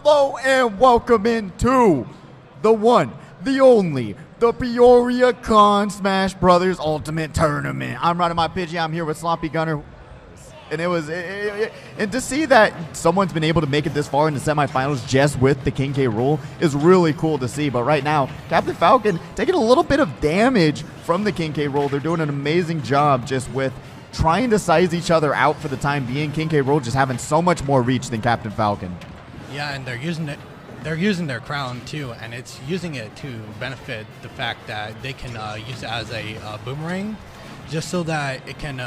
Hello and welcome into the one, the only, the PeoriaCon Smash Brothers Ultimate Tournament. I'm running my Pidgey. I'm here with Sloppy Gunner. And and to see that someone's been able to make it this far in the semifinals just with the King K. Rool is really cool to see. But right now, Captain Falcon taking a little bit of damage from the King K. Rool. They're doing an amazing job just with trying to size each other out for the time being. King K. Rool just having so much more reach than Captain Falcon. Yeah, and they're using it. They're using their crown too, and it's using it to benefit the fact that they can use it as a boomerang, just so that it can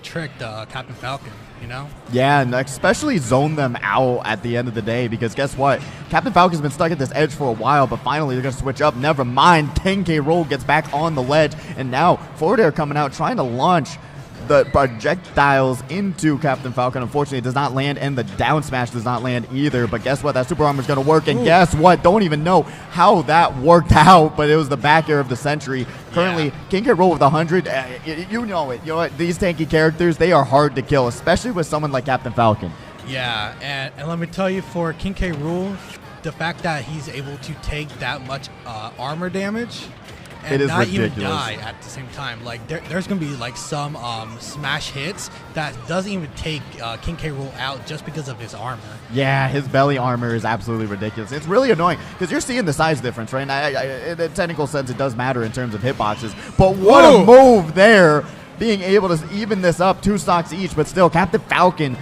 trick the Captain Falcon, you know? Yeah, and especially zone them out at the end of the day, because guess what? Captain Falcon's been stuck at this edge for a while, but finally they're going to switch up. Never mind, King K. Rool gets back on the ledge, and now forward air coming out, trying to launch the projectiles into Captain Falcon. Unfortunately, it does not land, and the down smash does not land either. But guess what? That super armor is going to work, and guess what? Don't even know how that worked out, but it was the back air of the century. Currently, King K. Rool with 100. You know it. You know what? These tanky characters, they are hard to kill, especially with someone like Captain Falcon. Yeah, and let me tell you, for King K. Rool, the fact that he's able to take that much armor damage and it is not ridiculous. even die at the same time. Like there's gonna be like some smash hits that doesn't even take King K. Rool out just because of his armor. Yeah, his belly armor is absolutely ridiculous. It's really annoying because you're seeing the size difference, right? And in a technical sense, it does matter in terms of hitboxes. But what a move there, being able to even this up 2 stocks each. But still, Captain Falcon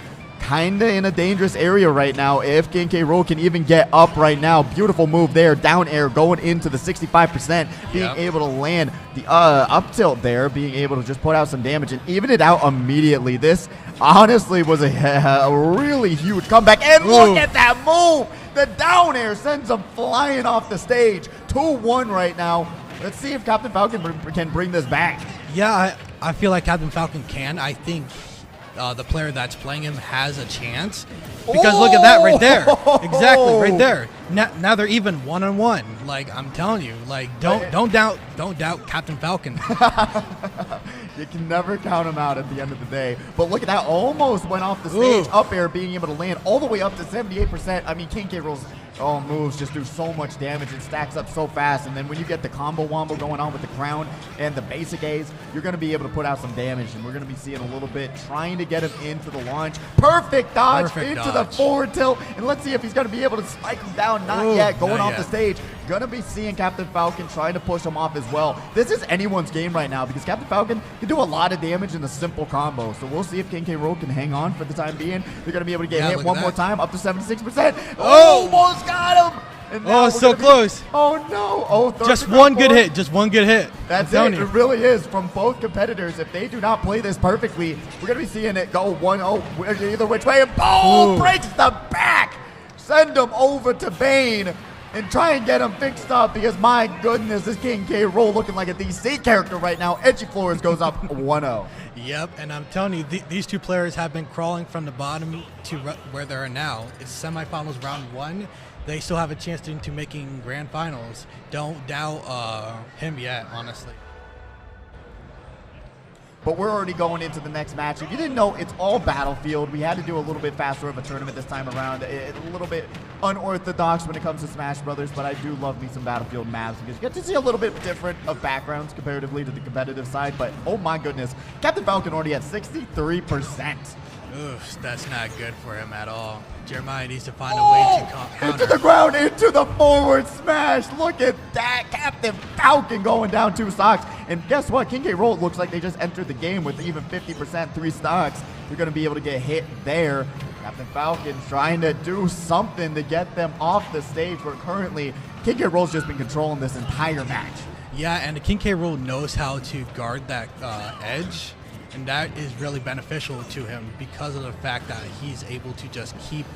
kinda in a dangerous area right now. If King K. Rool can even get up right now, beautiful move there, down air going into the 65%, being able to land the up tilt there, being able to just put out some damage and even it out immediately. This honestly was a really huge comeback, and look at that move. The down air sends him flying off the stage. 2-1 right now. Let's see if Captain Falcon can bring this back. Yeah, I feel like Captain Falcon can. I think the player that's playing him has a chance, because look at that right there. Exactly right there. Now they're even 1-on-1. Like, I'm telling you, like, don't doubt Captain Falcon. You can never count him out at the end of the day. But look at that, almost went off the stage. Up air being able to land all the way up to 78%. I mean, King K. Rool's moves just do so much damage. It stacks up so fast. And then when you get the combo wombo going on with the crown and the basic A's, you're going to be able to put out some damage. And we're going to be seeing a little bit trying to get him into the launch. Perfect dodge into the forward tilt. And let's see if he's going to be able to spike him down. Not yet. Going off the stage. Going to be seeing Captain Falcon trying to push him off as well. This is anyone's game right now because Captain Falcon can do a lot of damage in a simple combo. So we'll see if King K. Rool can hang on for the time being. They're going to be able to get hit one more time, up to 76%. Almost got him! And so close. Oh no. Just one good hit. Just one good hit. That's it. It really is from both competitors. If they do not play this perfectly, we're going to be seeing it go 1-0 either which way. And boom! Breaks the back. Send him over to Bane and try and get him fixed up, because my goodness, this King K. Rool looking like a DC character right now. EdgyFloors goes up 1-0. Yep, and I'm telling you, these two players have been crawling from the bottom to where they are now. It's semifinals round 1. They still have a chance into making grand finals. Don't doubt him yet, honestly. But we're already going into the next match. If you didn't know, it's all Battlefield. We had to do a little bit faster of a tournament this time around. A little bit unorthodox when it comes to Smash Brothers, but I do love me some Battlefield maps because you get to see a little bit different of backgrounds comparatively to the competitive side. But oh my goodness, Captain Falcon already at 63%. Oof, that's not good for him at all. Jeremiah needs to find a way to counter. Into the ground, into the forward smash. Look at that. Captain Falcon going down 2 stocks. And guess what? King K. Rool looks like they just entered the game with even 50%, 3 stocks. You're going to be able to get hit there. Captain Falcon trying to do something to get them off the stage, where currently King K. Rool's just been controlling this entire match. Yeah, and the King K. Rool knows how to guard that edge. And that is really beneficial to him because of the fact that he's able to just keep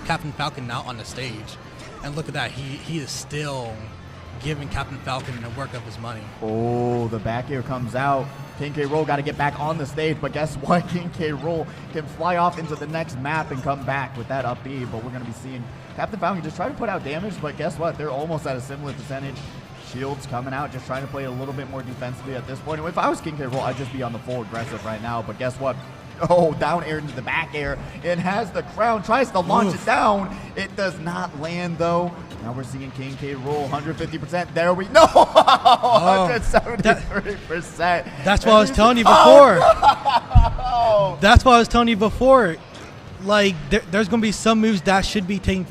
Captain Falcon out on the stage. And look at that, he is still giving Captain Falcon the work of his money. Oh, the back air comes out. King K. Rool got to get back on the stage, but guess what? King K. Rool can fly off into the next map and come back with that up B. But we're going to be seeing Captain Falcon just try to put out damage, but guess what? They're almost at a similar percentage. Shields coming out, just trying to play a little bit more defensively at this point. And if I was King K. Rool, I'd just be on the full aggressive right now. But guess what? Oh, down air into the back air. It has the crown, tries to launch it down. It does not land though. Now we're seeing King K. Rool 150%. There we no 173%. That's what I was telling you before. Oh, no. That's what I was telling you before. Like there's gonna be some moves that should be taking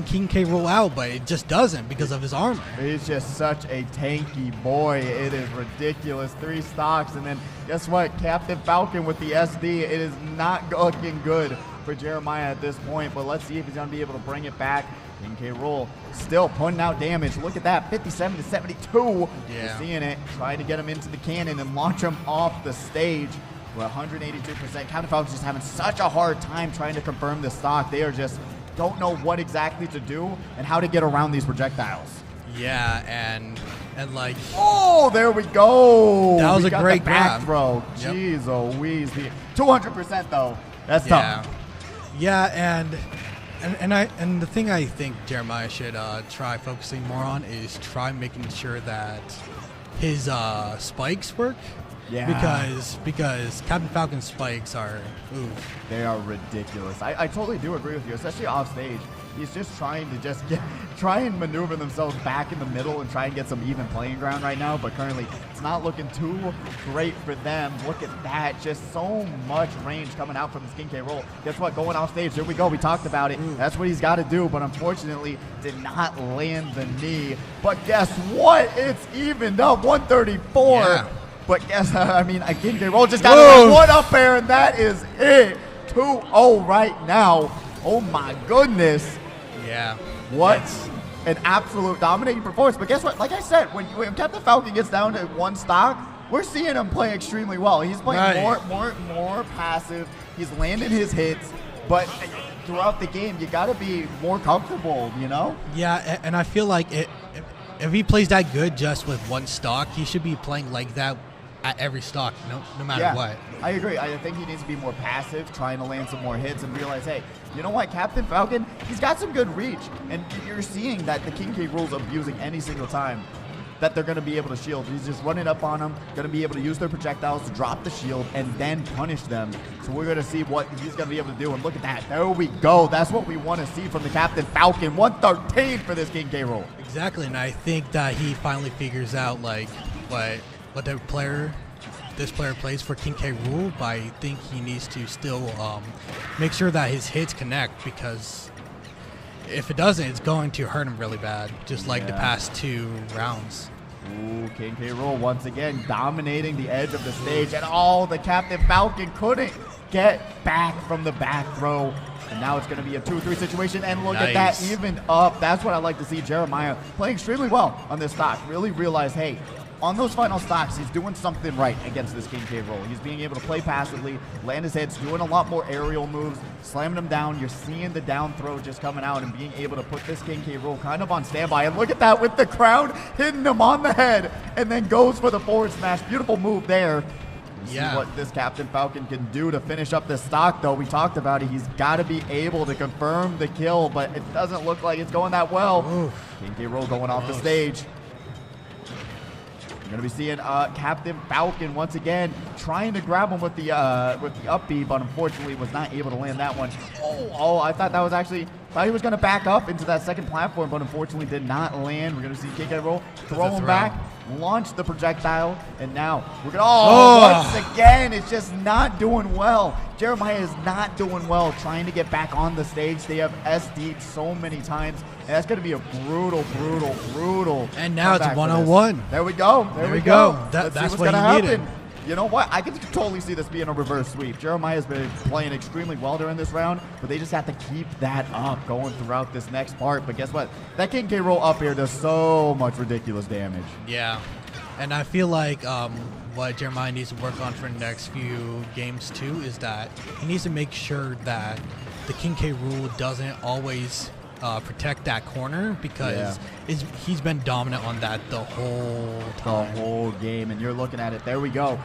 King K. Rool out, but it just doesn't because of his armor. He's just such a tanky boy. It is ridiculous. 3 stocks, and then guess what? Captain Falcon with the SD. It is not looking good for Jeremiah at this point, but let's see if he's going to be able to bring it back. King K. Rool still putting out damage. Look at that, 57 to 72. Yeah. We're seeing it. Trying to get him into the cannon and launch him off the stage. We're 182%. Captain Falcon's just having such a hard time trying to confirm this stock. They are just don't know what exactly to do and how to get around these projectiles. Yeah, and like, oh, there we go. That was we a got great the back grab. throw. Yep. Jeez, Louise. 200% though. That's tough. Yeah, and the thing I think Jeremiah should try focusing more on is try making sure that his spikes work. Yeah. Because Captain Falcon's spikes are, oof. They are ridiculous. I totally do agree with you, especially off stage. He's just trying to try and maneuver themselves back in the middle and try and get some even playing ground right now, but currently it's not looking too great for them. Look at that, just so much range coming out from this King K. Rool. Guess what, going off stage, here we go, we talked about it. That's what he's got to do, but unfortunately did not land the knee. But guess what, it's evened up, 134. Yeah. But guess, I mean, King K. Rool just got one up air, and that is it. 2-0 right now. Oh my goodness. Yeah. What an absolute dominating performance. But guess what? Like I said, when Captain Falcon gets down to 1 stock, we're seeing him play extremely well. He's playing more passive. He's landing his hits. But throughout the game, you got to be more comfortable, you know? Yeah, and I feel like if he plays that good just with 1 stock, he should be playing like that at every stock, no matter what. I agree. I think he needs to be more passive, trying to land some more hits and realize, hey, you know what, Captain Falcon, he's got some good reach. And you're seeing that the King K. Rool's abusing any single time that they're going to be able to shield. He's just running up on them, going to be able to use their projectiles to drop the shield and then punish them. So we're going to see what he's going to be able to do. And look at that. There we go. That's what we want to see from the Captain Falcon. 113 for this King K. Rool. Exactly, and I think that he finally figures out like what this player plays for King K. Rool, but I think he needs to still make sure that his hits connect, because if it doesn't, it's going to hurt him really bad, just like the past 2 rounds. Ooh, King K. Rool once again dominating the edge of the stage, and the Captain Falcon couldn't get back from the back throw. And now it's going to be a 2-3 situation, and look at that, evened up. That's what I like to see. Jeremiah playing extremely well on this stock. Really realize, hey, on those final stocks, he's doing something right against this King K. Rool. He's being able to play passively, land his hits, doing a lot more aerial moves, slamming him down. You're seeing the down throw just coming out and being able to put this King K. Rool kind of on standby. And look at that with the crowd hitting him on the head and then goes for the forward smash. Beautiful move there. See what this Captain Falcon can do to finish up this stock, though. We talked about it. He's got to be able to confirm the kill, but it doesn't look like it's going that well. King K. Rool going off the stage. Going to be seeing Captain Falcon once again trying to grab him with the up B, but unfortunately was not able to land that one. I thought that was actually, thought he was going to back up into that second platform, but unfortunately did not land. We're going to see King K. Rool throw him back, launch the projectile, and now we're going to, once again, it's just not doing well. Jeremiah is not doing well trying to get back on the stage. They have SD'd so many times, and that's going to be a brutal. And now it's 1-on-1. There we go. There we go. That's what going to he needed. happen. You know what? I can totally see this being a reverse sweep. Jeremiah's been playing extremely well during this round, but they just have to keep that up going throughout this next part. But guess what? That King K. Rool up here does so much ridiculous damage. Yeah. And I feel like what Jeremiah needs to work on for the next few games too is that he needs to make sure that the King K. Rool doesn't always protect that corner because he's been dominant on that the whole time. The whole game, and you're looking at it. There we go.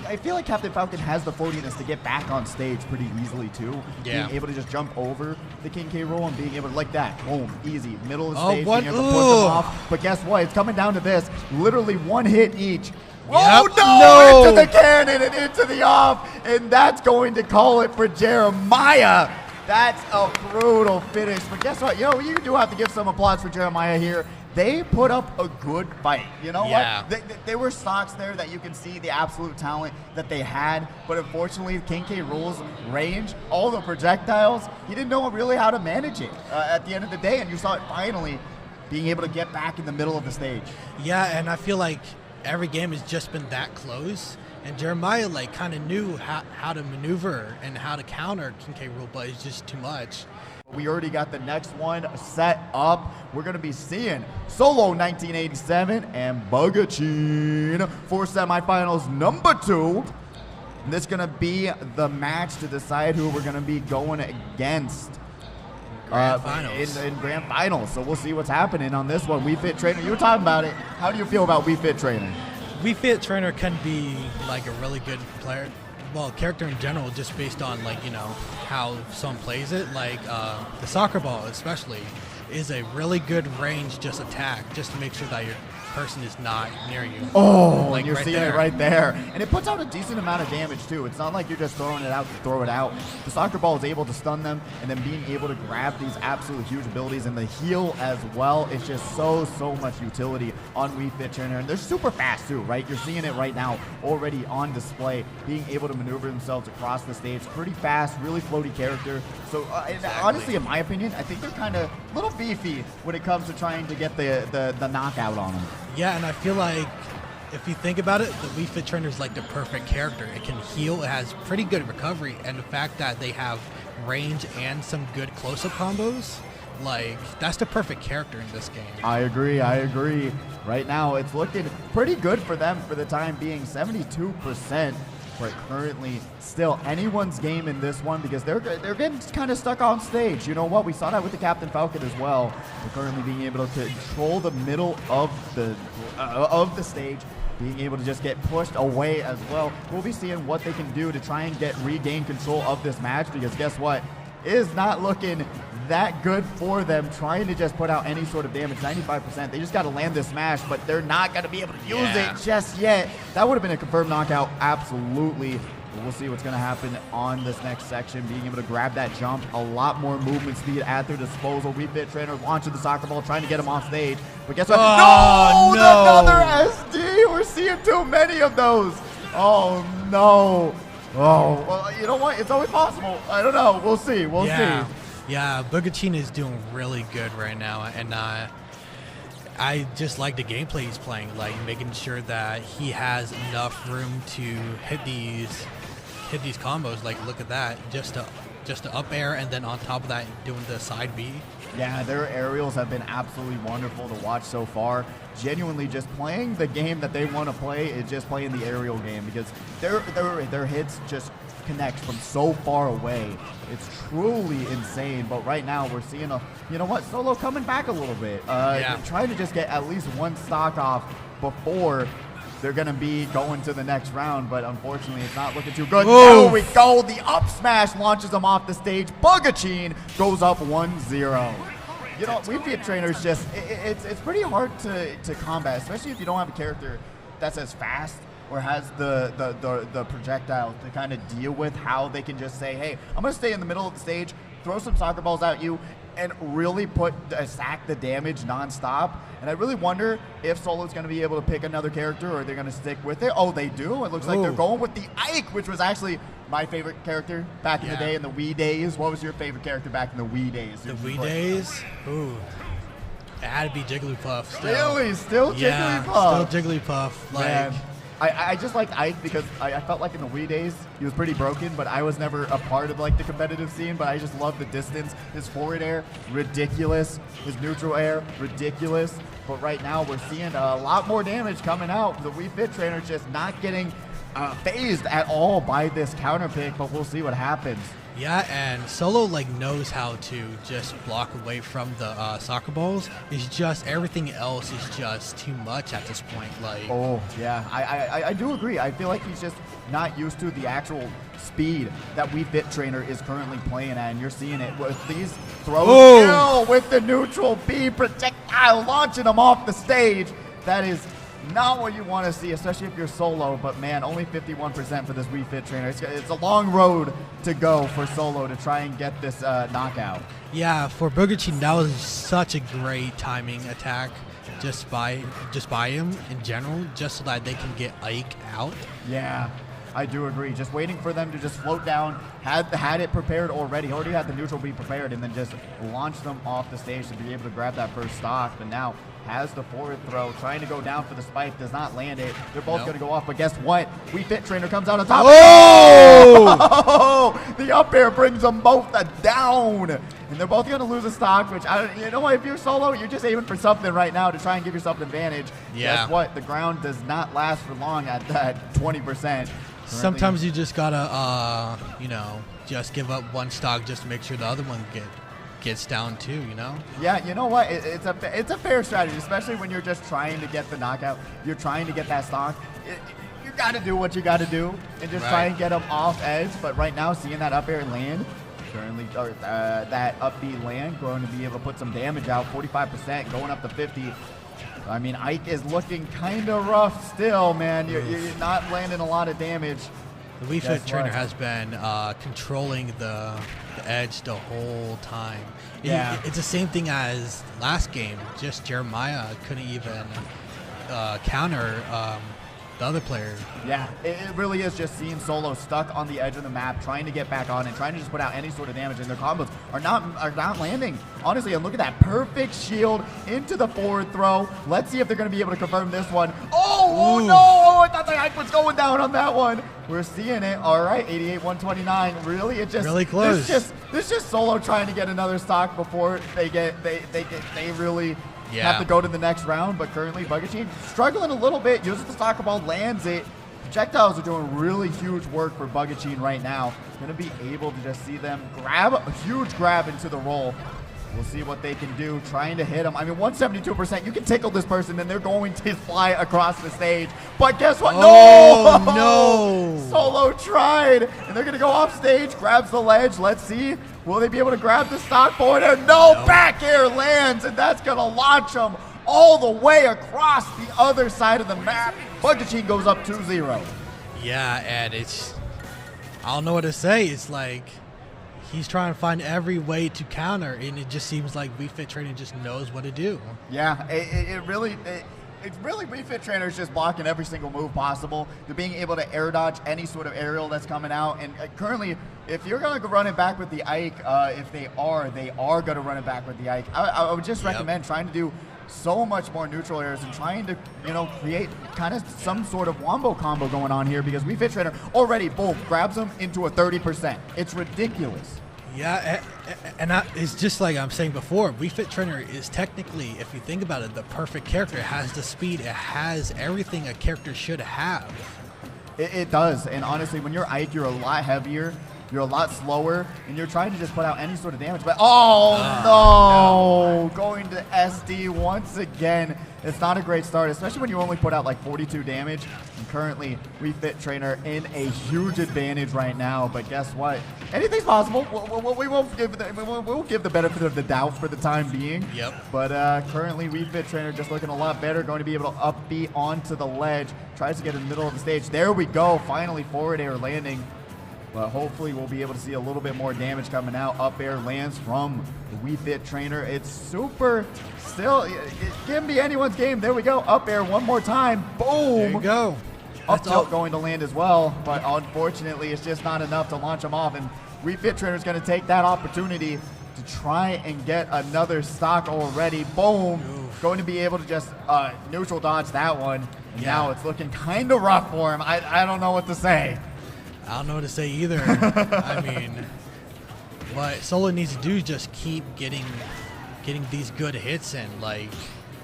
I feel like Captain Falcon has the floatiness to get back on stage pretty easily too. Yeah. Being able to just jump over the King K roll and being able to, like that, boom, easy, middle of the Oh, stage, what? being able to push them off. But guess what? It's coming down to this. Literally one hit each. Yep. Oh no! Into the cannon and into the off, and that's going to call it for Jeremiah. That's a brutal finish. But guess what? You know, you do have to give some applause for Jeremiah here. They put up a good fight. You know what? There were stocks there that you can see the absolute talent that they had, but unfortunately, King K. Rool's range, all the projectiles, he didn't know really how to manage it at the end of the day, and you saw it finally being able to get back in the middle of the stage. Yeah, and I feel like every game has just been that close, and Jeremiah like kind of knew how to maneuver and how to counter King K. Rool, but it's just too much. We already got the next one set up. We're going to be seeing Solo1977 and VugaCheen for semifinals number 2. And this is going to be the match to decide who we're going to be going against in grand finals. So we'll see what's happening on this one. We Fit Trainer, you were talking about it. How do you feel about We Fit Trainer? We Fit Trainer can be like a really good player. Well, character in general, just based on like, you know, how someone plays it. Like the soccer ball especially is a really good range just attack, just to make sure that your person is not near you. Oh, like and you're right seeing there. it right there. And it puts out a decent amount of damage too. It's not like you're just throwing it out to throw it out. The soccer ball is able to stun them, and then being able to grab these absolute huge abilities and the heal as well. It's just so much utility on We Fit Trainer. And they're super fast too, right? You're seeing it right now already on display, being able to maneuver themselves across the stage. Pretty fast, really floaty character. So honestly, in my opinion, I think they're kind of a little beefy when it comes to trying to get the knockout on them. Yeah, and I feel like if you think about it, the Wii Fit Trainer is like the perfect character. It can heal, it has pretty good recovery, and the fact that they have range and some good close-up combos, like, that's the perfect character in this game. I agree. Right now, it's looking pretty good for them for the time being. 72%. But currently still anyone's game in this one because they're getting kind of stuck on stage. You know what? We saw that with the Captain Falcon as well. They're currently being able to control the middle of the stage, being able to just get pushed away as well. We'll be seeing what they can do to try and regain control of this match because guess what? It is not looking that good for them trying to just put out any sort of damage. 95%. They just got to land this smash, but they're not going to be able to use it just yet. That would have been a confirmed knockout. Absolutely. But we'll see what's going to happen on this next section. Being able to grab that jump, a lot more movement speed at their disposal. We Fit Trainer launching the soccer ball, trying to get him off stage. But guess what? Oh, no! Another SD. We're seeing too many of those. Oh, no. Oh, well, you know what? It's always possible. I don't know. We'll see. We'll see. Yeah, VugaCheen is doing really good right now, and I just like the gameplay he's playing, like making sure that he has enough room to hit these combos. Like, look at that, just to up air, and then on top of that, doing the side B. Yeah, their aerials have been absolutely wonderful to watch so far. Genuinely, just playing the game that they want to play is just playing the aerial game because their hits just connect from so far away. It's truly insane. But right now, we're seeing you know what, Solo coming back a little bit, trying to just get at least one stock off before they're going to be going to the next round, but unfortunately, it's not looking too good. There we go. The up smash launches them off the stage. VugaCheen goes up 1-0. You know, We Fit Trainers just, it's pretty hard to combat, especially if you don't have a character that's as fast or has the projectile to kind of deal with how they can just say, hey, I'm going to stay in the middle of the stage, throw some soccer balls at you, and really stack the damage nonstop. And I really wonder if Solo's going to be able to pick another character or they're going to stick with it. Oh, they do. It looks like they're going with the Ike, which was actually my favorite character back in the day in the Wii days. What was your favorite character back in the Wii days? The Wii days? Ooh. It had to be Jigglypuff still. Really? Still Jigglypuff? Yeah, still Jigglypuff. Like, man. I just liked Ike because I felt like in the Wii days he was pretty broken, but I was never a part of like the competitive scene. But I just love the distance. His forward air, ridiculous. His neutral air, ridiculous. But right now we're seeing a lot more damage coming out. The Wii Fit Trainer just not getting phased at all by this counter pick, but we'll see what happens. Yeah, and Solo like knows how to just block away from the soccer balls. It's just everything else is just too much at this point. Like, oh yeah, I do agree. I feel like he's just not used to the actual speed that Wii Fit Trainer is currently playing at, and you're seeing it with these throws. Oh. With the neutral B projectile launching him off the stage. That is not what you want to see, especially if you're Solo, but man, only 51% for this Wii Fit Trainer. It's a long road to go for Solo to try and get this knockout. Yeah, for BugaCheen, that was such a great timing attack just by him in general, just so that they can get Ike out. Yeah, I do agree. Just waiting for them to just float down, had it prepared already had the neutral be prepared, and then just launch them off the stage to be able to grab that first stock. But now has the forward throw, trying to go down for the spike, does not land it. They're both going to go off, but guess what? Wii Fit Trainer comes out on top. Oh! The up air brings them both down. And they're both going to lose a stock, which, you know what, if you're Solo, you're just aiming for something right now to try and give yourself an advantage. Yeah. Guess what? The ground does not last for long at that 20%. Sometimes you just gotta, you know, just give up one stock just to make sure the other one gets down too, you know? Yeah, you know what? It's a fair strategy, especially when you're just trying to get the knockout. You're trying to get that stock. You got to do what you got to do and just try and get them off edge. But right now, seeing that up air land, currently, or that up B land, going to be able to put some damage out, 45%, going up to 50. I mean, Ike is looking kind of rough still, man. You're not landing a lot of damage. The Wii Fit Trainer has been controlling the edge the whole time. Yeah. It's the same thing as last game. Just Jeremiah couldn't even counter the other player. Yeah, it really is just seeing Solo stuck on the edge of the map, trying to get back on and trying to just put out any sort of damage, and their combos are not landing. Honestly, and look at that perfect shield into the forward throw. Let's see if they're going to be able to confirm this one. Oh no! Oh, I thought the Ike was going down on that one. We're seeing it. All right, 88-129. Really, it just really close. This just Solo trying to get another stock before they really have to go to the next round. But currently, BugaCheen struggling a little bit. Uses the soccer ball, lands it. Projectiles are doing really huge work for BugaCheen right now. Going to be able to just see them grab a huge grab into the roll. We'll see what they can do, trying to hit him. I mean, 172%, you can tickle this person, and they're going to fly across the stage. But guess what? Oh, no! Solo tried, and they're going to go off stage, grabs the ledge. Let's see. Will they be able to grab the stock forward air? No, back air lands, and that's going to launch them all the way across the other side of the map. BugaCheen goes up 2-0. Yeah, and I don't know what to say. It's like he's trying to find every way to counter, and it just seems like Wii Fit Trainer just knows what to do. Yeah, it's really Wii Fit Trainer is just blocking every single move possible. They're being able to air dodge any sort of aerial that's coming out. And currently, if you're going to run it back with the Ike, if they are going to run it back with the Ike. I would just recommend trying to do so much more neutral airs and trying to, create kind of some sort of wombo combo going on here, because Wii Fit Trainer already, boom, grabs them into a 30%. It's ridiculous. Yeah, and it's just like I'm saying before, Wii Fit Trainer is technically, if you think about it, the perfect character. It has the speed, it has everything a character should have. It does, and honestly, when you're Ike, you're a lot heavier, you're a lot slower, and you're trying to just put out any sort of damage. But no, going to SD once again. It's not a great start, especially when you only put out like 42 damage. And currently, Wii Fit Trainer in a huge advantage right now. But guess what? Anything's possible. We won't give the benefit of the doubt for the time being. Yep. But currently, Wii Fit Trainer just looking a lot better. Going to be able to up B onto the ledge. Tries to get in the middle of the stage. There we go. Finally, forward air landing. But hopefully we'll be able to see a little bit more damage coming out. Up air lands from the Wii Fit Trainer. It's super, still, it can be anyone's game. There we go. Up air one more time. Boom. There you go. Up tilt going to land as well. But unfortunately, it's just not enough to launch them off. And Wii Fit Trainer is going to take that opportunity to try and get another stock already. Boom. Oof. Going to be able to just neutral dodge that one. And now it's looking kind of rough for him. I don't know what to say. I don't know what to say either. I mean, what Solo needs to do is just keep getting these good hits in. Like,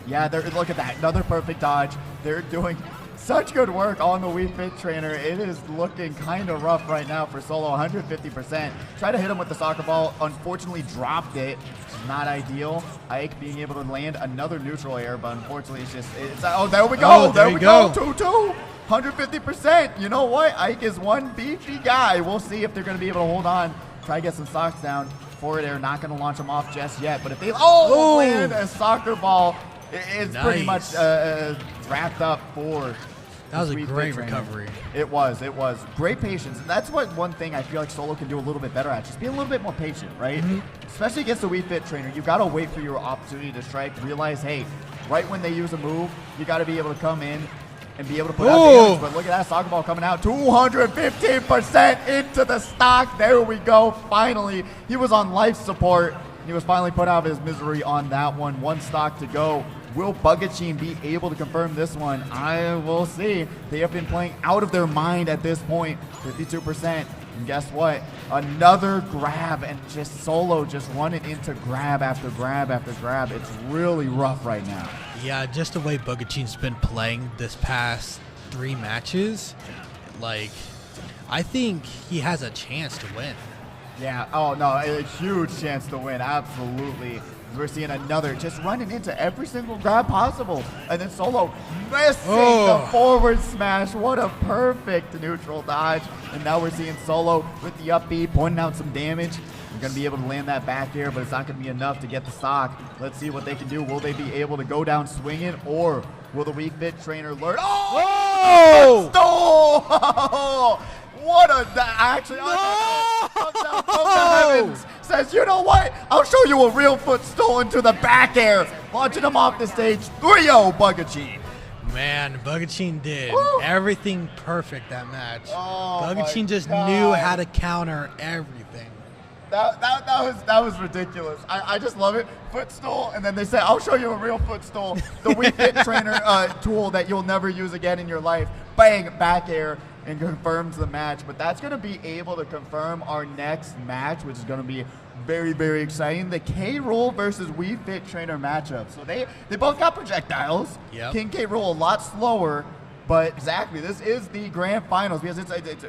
yeah, look at that, another perfect dodge. They're doing Such good work on the Wii Fit Trainer. It is looking kind of rough right now for Solo, 150%. Try to hit him with the soccer ball. Unfortunately, dropped it. Not ideal. Ike being able to land another neutral air, but unfortunately, oh, there we go. Oh, there we go. 2-2. 150%. You know what? Ike is one beefy guy. We'll see if they're going to be able to hold on. Try to get some stocks down. Forward air, not going to launch them off just yet. But if they land a soccer ball, it's pretty much wrapped up for. That was a great recovery. It was. Great patience. And that's what one thing I feel like Solo can do a little bit better at. Just be a little bit more patient, right? Especially against the Wii Fit Trainer. You got to wait for your opportunity to strike. Realize, hey, right when they use a move, you got to be able to come in and be able to put out damage. But look at that soccer ball coming out. 215% into the stock. There we go. Finally, he was on life support. He was finally put out of his misery on that one. One stock to go. Will BugaCheen be able to confirm this one? I will see. They have been playing out of their mind at this point. 52%. And guess what? Another grab, and just Solo just running into grab after grab after grab. It's really rough right now. Yeah, just the way BugaCheen's been playing this past 3 matches, like, I think he has a chance to win. Yeah, oh no, a huge chance to win, absolutely. We're seeing another just running into every single grab possible. And then Solo missing the forward smash. What a perfect neutral dodge. And now we're seeing Solo with the up B, pointing out some damage. We're going to be able to land that back air, but it's not going to be enough to get the stock. Let's see what they can do. Will they be able to go down swinging, or will the Wii Fit Trainer learn? Oh! Stole! What a actually comes out from the heavens, says, you know what? I'll show you a real foot stool into the back air, launching him off the stage. 3-0 BugaCheen. Man, BugaCheen did everything perfect that match. Oh, BugaCheen just knew how to counter everything. That was ridiculous. I just love it. Footstool, and then they say, I'll show you a real footstool. The Wii Fit Trainer tool that you'll never use again in your life. Bang, back air, and confirms the match. But that's going to be able to confirm our next match, which is going to be very, very exciting. The K-Rool versus Wii Fit Trainer matchup. So they both got projectiles. Yep. King K-Rool a lot slower. But exactly, this is the grand finals because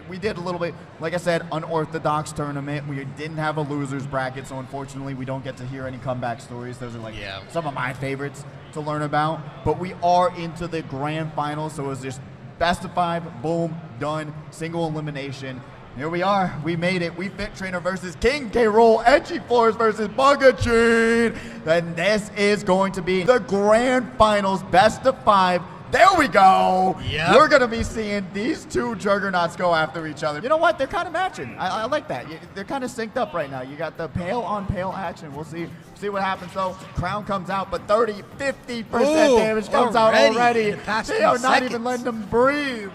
we did a little bit, like I said, unorthodox tournament. We didn't have a losers bracket, so unfortunately we don't get to hear any comeback stories. Those are like some of my favorites to learn about. But we are into the grand finals, so it was just best of 5, boom, done, single elimination. Here we are. We made it. Wii Fit Trainer versus King K-Rool, EdgyFloors versus BugaCheen. And this is going to be the grand finals, best of 5. There we go. Yep. We're going to be seeing these two juggernauts go after each other. You know what? They're kind of matching. I like that. They're kind of synced up right now. You got the pale on pale action. We'll see what happens though. Crown comes out, but 30-50% damage comes out already. They are not even letting them breathe.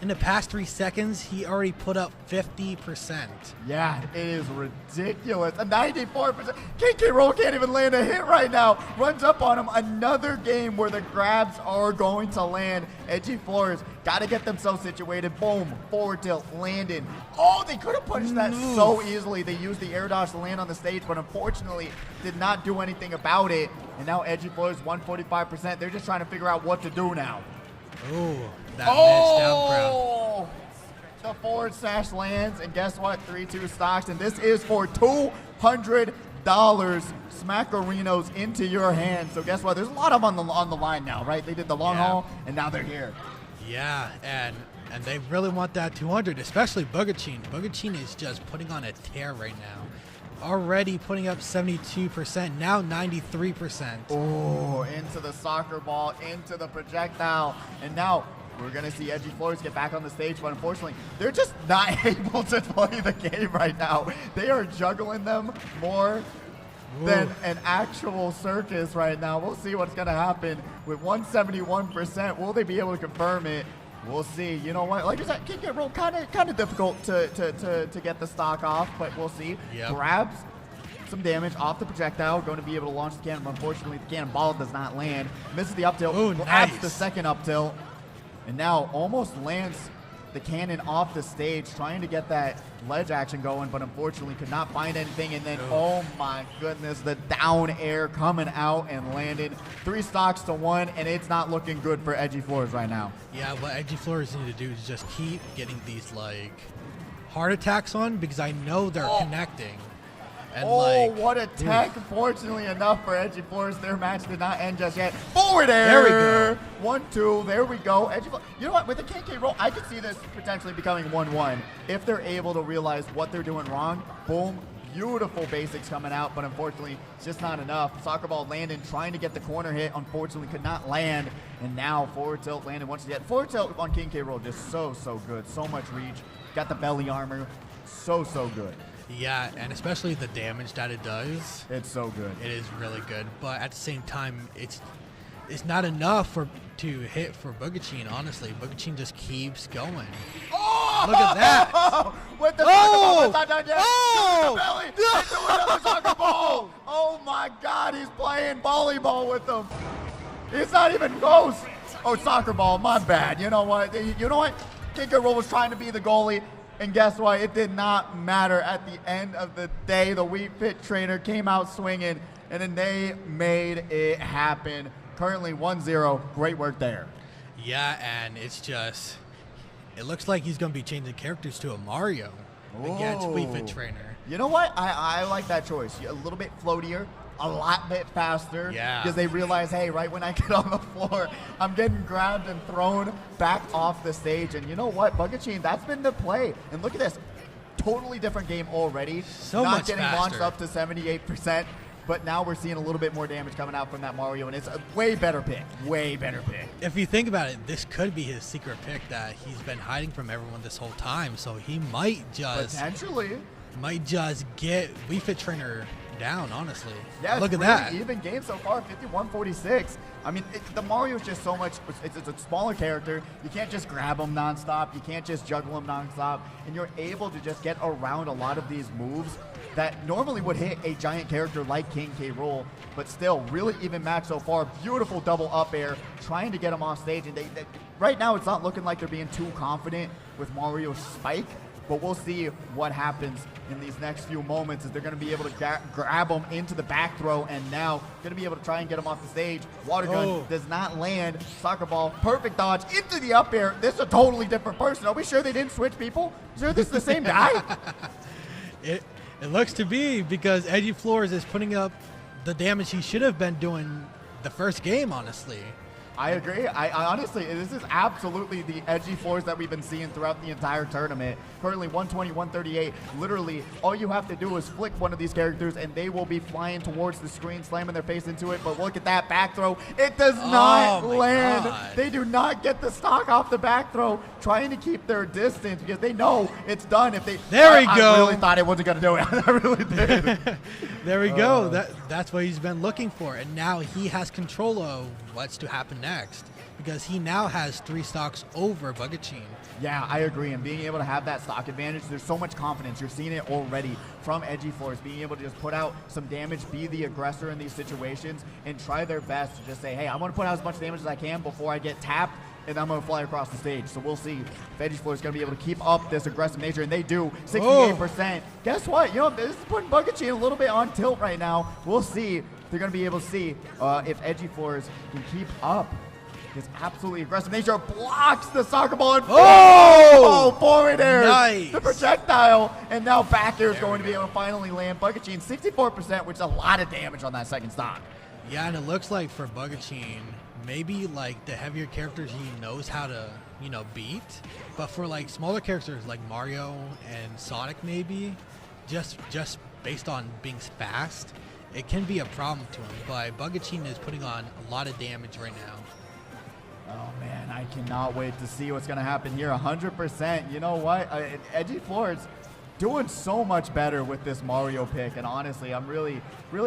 In the past 3 seconds, he already put up 50%. Yeah, it is ridiculous. A 94%. K-Rool can't even land a hit right now. Runs up on him. Another game where the grabs are going to land. EdgyFloors got to get themselves situated. Boom. Forward tilt. Landing. Oh, they could have punished that so easily. They used the air dodge to land on the stage, but unfortunately did not do anything about it. And now EdgyFloors 145%. They're just trying to figure out what to do now. Ooh. That missed down crowd. The forward smash lands, and guess what? 3-2 stocks, and this is for $200. Smackerinos into your hands. So guess what? There's a lot of them on the line now, right? They did the long haul, and now they're here. Yeah, and they really want that 200, especially BugaCheen. BugaCheen is just putting on a tear right now. Already putting up 72%, now 93%. Oh, into the soccer ball, into the projectile, and now we're going to see EdgyFloors get back on the stage, but unfortunately, they're just not able to play the game right now. They are juggling them more than an actual circus right now. We'll see what's going to happen with 171%. Will they be able to confirm it? We'll see. You know what? Like I said, King K-Rool kind of difficult to get the stock off, but we'll see. Grabs some damage off the projectile, going to be able to launch the cannon, but unfortunately the cannonball does not land. Misses the up tilt, grabs the second up tilt, and now almost lands the cannon off the stage, trying to get that ledge action going, but unfortunately could not find anything. And then, oh my goodness, the down air coming out and landing. 3 stocks to 1, and it's not looking good for EdgyFloors right now. Yeah, what EdgyFloors need to do is just keep getting these like heart attacks on, because I know they're connecting. And what a tech. Fortunately enough for EdgyFloors, their match did not end just yet. Forward air. There we go. 1-2. There we go. EdgyFloors. You know what? With the KK roll, I could see this potentially becoming 1-1 if they're able to realize what they're doing wrong. Boom. Beautiful basics coming out, but unfortunately, it's just not enough. Soccer ball landing, trying to get the corner hit. Unfortunately, could not land. And now forward tilt landed once again. Forward tilt on King K roll just so good. So much reach. Got the belly armor. So good. Yeah, and especially the damage that it does. It's so good. It is really good, but at the same time, it's not enough to hit for BugaCheen. Honestly, BugaCheen just keeps going. Oh! Look at that! With the soccer ball, it's not done yet. Oh! Belly into another soccer ball. Oh my God, he's playing volleyball with them. It's not even close. Oh, soccer ball, my bad. You know what? King K roll was trying to be the goalie. And guess what? It did not matter. At the end of the day, the Wii Fit trainer came out swinging, and then they made it happen. Currently 1-0. Great work there. Yeah, and it looks like he's going to be changing characters to a Mario against Wii Fit trainer. You know what? I like that choice. A little bit floatier. A lot bit faster, because they realize, hey, right when I get on the floor, I'm getting grabbed and thrown back off the stage. And you know what, BugaCheen, that's been the play. And look at this, totally different game already. So Not much getting faster. launched up to 78%, but now we're seeing a little bit more damage coming out from that Mario, and it's a way better pick. Way better pick. If you think about it, this could be his secret pick that he's been hiding from everyone this whole time. So he might just get Wii Fit trainer down, honestly. Yeah, look at really that. Even game so far, 51-46. I mean, the Mario's just so much, it's a smaller character. You can't just grab him nonstop. You can't just juggle him nonstop. And you're able to just get around a lot of these moves that normally would hit a giant character like King K roll, but still, really even match so far. Beautiful double up air, trying to get him off stage. And right now, it's not looking like they're being too confident with Mario's spike. But we'll see what happens in these next few moments, as they're going to be able to grab him into the back throw, and now going to be able to try and get him off the stage. Water gun does not land. Soccer ball, perfect dodge into the up air. This is a totally different person. Are we sure they didn't switch people? Sure this is the same guy? It looks to be, because EdgyFloors is putting up the damage he should have been doing the first game, honestly. I agree. I honestly, this is absolutely the EdgyFloors that we've been seeing throughout the entire tournament. Currently 120, 138. Literally, all you have to do is flick one of these characters and they will be flying towards the screen, slamming their face into it. But look at that back throw. It does not land. God. They do not get the stock off the back throw, trying to keep their distance because they know it's done. If they, there we go. I really thought it wasn't going to do it. I really did. There we go. That's what he's been looking for. And now he has control of what's to happen next, because he now has 3 stocks over BugaCheen. Yeah, I agree. And being able to have that stock advantage, there's so much confidence. You're seeing it already from EdgyFloors, being able to just put out some damage, be the aggressor in these situations, and try their best to just say, hey, I'm going to put out as much damage as I can before I get tapped, and I'm going to fly across the stage. So we'll see if EdgyFloors is going to be able to keep up this aggressive nature, and they do, 68%. Guess what? You know, this is putting BugaCheen a little bit on tilt right now. We'll see if they're going to be able to see if EdgyFloors can keep up his absolutely aggressive nature. Blocks the soccer ball and forward air. Nice. The projectile, and now back air is going to be able to finally land. BugaCheen 64%, which is a lot of damage on that second stock. Yeah, and it looks like for BugaCheen, maybe like the heavier characters he knows how to, beat. But for like smaller characters like Mario and Sonic, maybe just based on being fast, it can be a problem to him. But BugaCheen is putting on a lot of damage right now. Oh man, I cannot wait to see what's going to happen here. 100%. You know what? EdgyFloors doing so much better with this Mario pick, and honestly, I'm really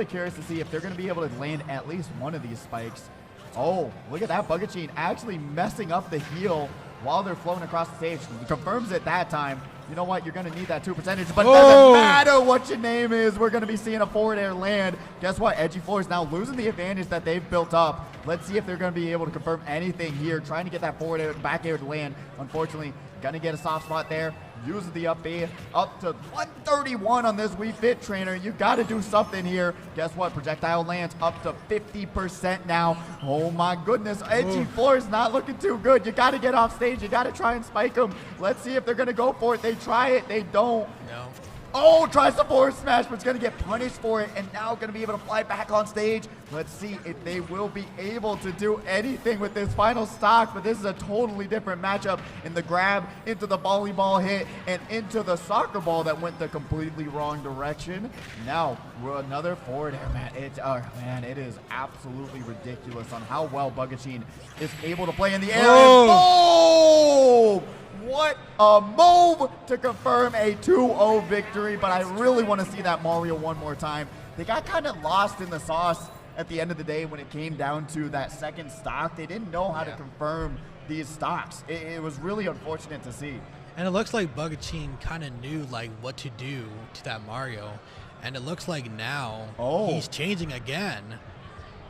curious to see if they're going to be able to land at least one of these spikes. Oh, look at that. BugaCheen actually messing up the heel while they're floating across the stage. Confirms it that time. You know what? You're going to need that 2%, but it doesn't matter what your name is. We're going to be seeing a forward air land. Guess what? EdgyFloors now losing the advantage that they've built up. Let's see if they're going to be able to confirm anything here. Trying to get that forward air, back air to land. Unfortunately, Gonna get a soft spot there. Uses the up B. Up to 131 on this Wii Fit Trainer. You got to do something here. Guess what? Projectile lands up to 50% now. Oh my goodness. EdgyFloors not looking too good. You got to get off stage. You got to try and spike them. Let's see if they're going to go for it. They try it. They don't. No. Oh, tries to forward smash, but it's going to get punished for it, and now going to be able to fly back on stage. Let's see if they will be able to do anything with this final stock, but this is a totally different matchup in the grab into the volleyball hit and into the soccer ball that went the completely wrong direction. Now, we're another forward air, man. It is absolutely ridiculous on how well BugaCheen is able to play in the air. Oh! And boom! What a move to confirm a 2-0 victory, but I really want to see that Mario one more time. They got kind of lost in the sauce at the end of the day when it came down to that second stock. They didn't know how to confirm these stocks. It was really unfortunate to see. And it looks like BugaCheen kind of knew like what to do to that Mario. And it looks like now he's changing again.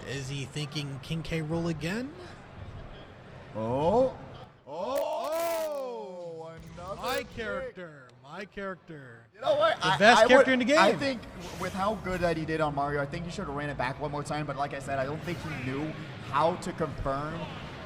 Is he thinking King K. Rool again? My character. You know what? The best character in the game. I think with how good that he did on Mario, I think he should have ran it back one more time. But like I said, I don't think he knew how to confirm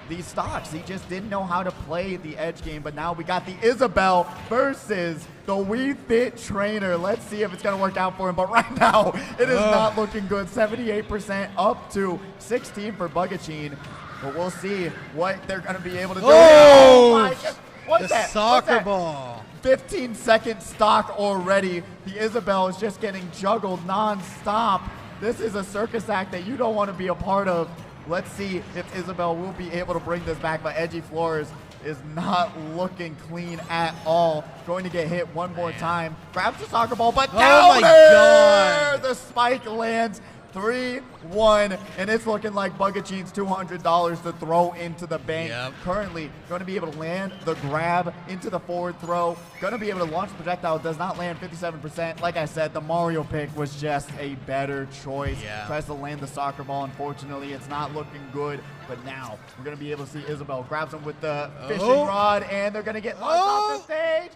these stocks. He just didn't know how to play the edge game. But now we got the Isabelle versus the Wii Fit Trainer. Let's see if it's going to work out for him. But right now, it is not looking good. 78% up to 16 for BugaCheen. But we'll see what they're going to be able to do. Oh my God. What's that? Soccer ball. 15-second stock already. The Isabelle is just getting juggled non-stop. This is a circus act that you don't want to be a part of. Let's see if Isabelle will be able to bring this back, but EdgyFloors is not looking clean at all. Going to get hit one more time. Grabs the soccer ball, but down there! The spike lands. 3-1, and it's looking like BugaCheen's $200 to throw into the bank. Currently going to be able to land the grab into the forward throw. Going to be able to launch the projectile. Does not land 57%. Like I said, the Mario pick was just a better choice. Tries to land the soccer ball. Unfortunately, it's not looking good. But now we're going to be able to see Isabelle grabs him with the fishing rod, and they're going to get launched off the stage.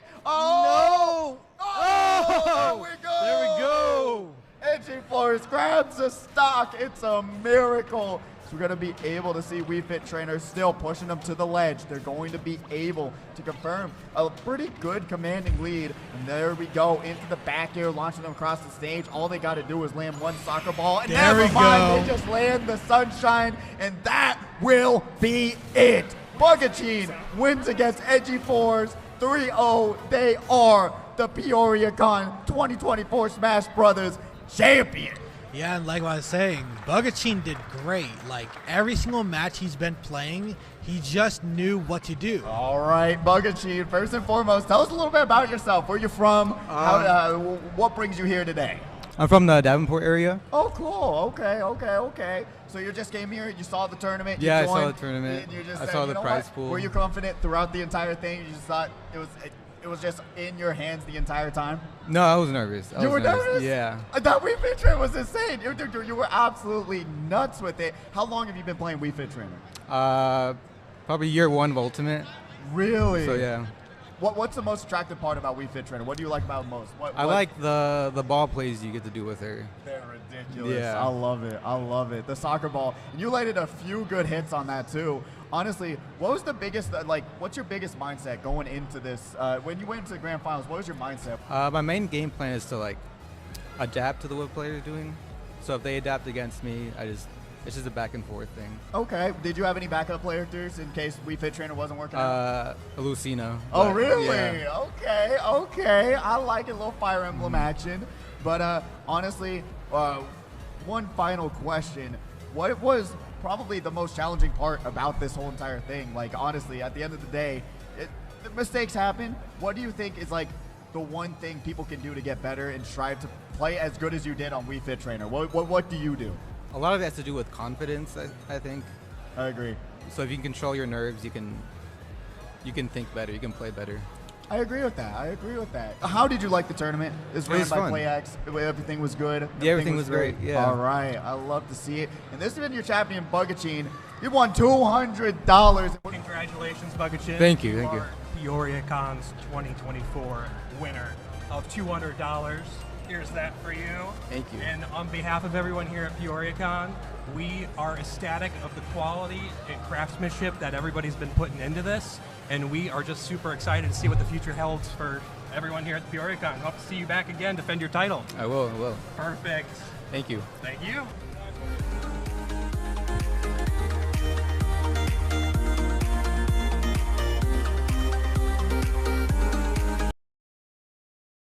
There we go. There we go. EdgyFloors grabs a stock. It's a miracle. So we're going to be able to see Wii Fit Trainer still pushing them to the ledge. They're going to be able to confirm a pretty good commanding lead. And there we go into the back air, launching them across the stage. All they got to do is land one soccer ball. And never mind, they just land the sunshine. And that will be it. BugaCheen wins against EdgyFloors 3-0. They are the PeoriaCon 2024 Smash Brothers champion. Yeah, and like what I was saying, BugaCheen did great. Like every single match he's been playing, he just knew what to do. All right, BugaCheen, first and foremost, tell us a little bit about yourself. Where you're from? What brings you here today? I'm from the Davenport area. Oh, cool. Okay. So you just came here, you saw the tournament. Yeah, you joined, I saw the tournament. I saw the prize pool. Were you confident throughout the entire thing? You just thought it was just in your hands the entire time? No, I was nervous. You were nervous? Yeah. That Wii Fit Trainer was insane. You were absolutely nuts with it. How long have you been playing Wii Fit Trainer? Probably year one of Ultimate. Really? So yeah. What's the most attractive part about Wii Fit Trainer? What do you like about it most? I like the ball plays you get to do with her. They're ridiculous. Yeah. I love it. The soccer ball. And you landed a few good hits on that too. Honestly, what was the biggest, what's your biggest mindset going into this? When you went into the grand finals, what was your mindset? My main game plan is to adapt to the what players are doing. So if they adapt against me, it's just a back and forth thing. Okay. Did you have any backup characters in case Wii Fit Trainer wasn't working out? Lucina. Oh, really? Yeah. Okay. I like a little Fire Emblem action. But honestly, one final question. What was probably the most challenging part about this whole entire thing? Like, honestly, at the end of the day, the mistakes happen. What do you think is the one thing people can do to get better and strive to play as good as you did on Wii Fit Trainer? What do you do? A lot of it has to do with confidence, I think. I agree. So if you can control your nerves, you can think better, you can play better. I agree with that. How did you like the tournament? It was ran by PlayX. Everything was good. Everything was great. Yeah. All right. I love to see it. And this has been your champion, BugaCheen. You won $200. Congratulations, BugaCheen. Thank you. You are PeoriaCon's 2024 winner of $200. Here's that for you. Thank you. And on behalf of everyone here at PeoriaCon, we are ecstatic of the quality and craftsmanship that everybody's been putting into this, and we are just super excited to see what the future holds for everyone here at PeoriaCon. Hope to see you back again, defend your title. I will. Perfect. Thank you. Thank you.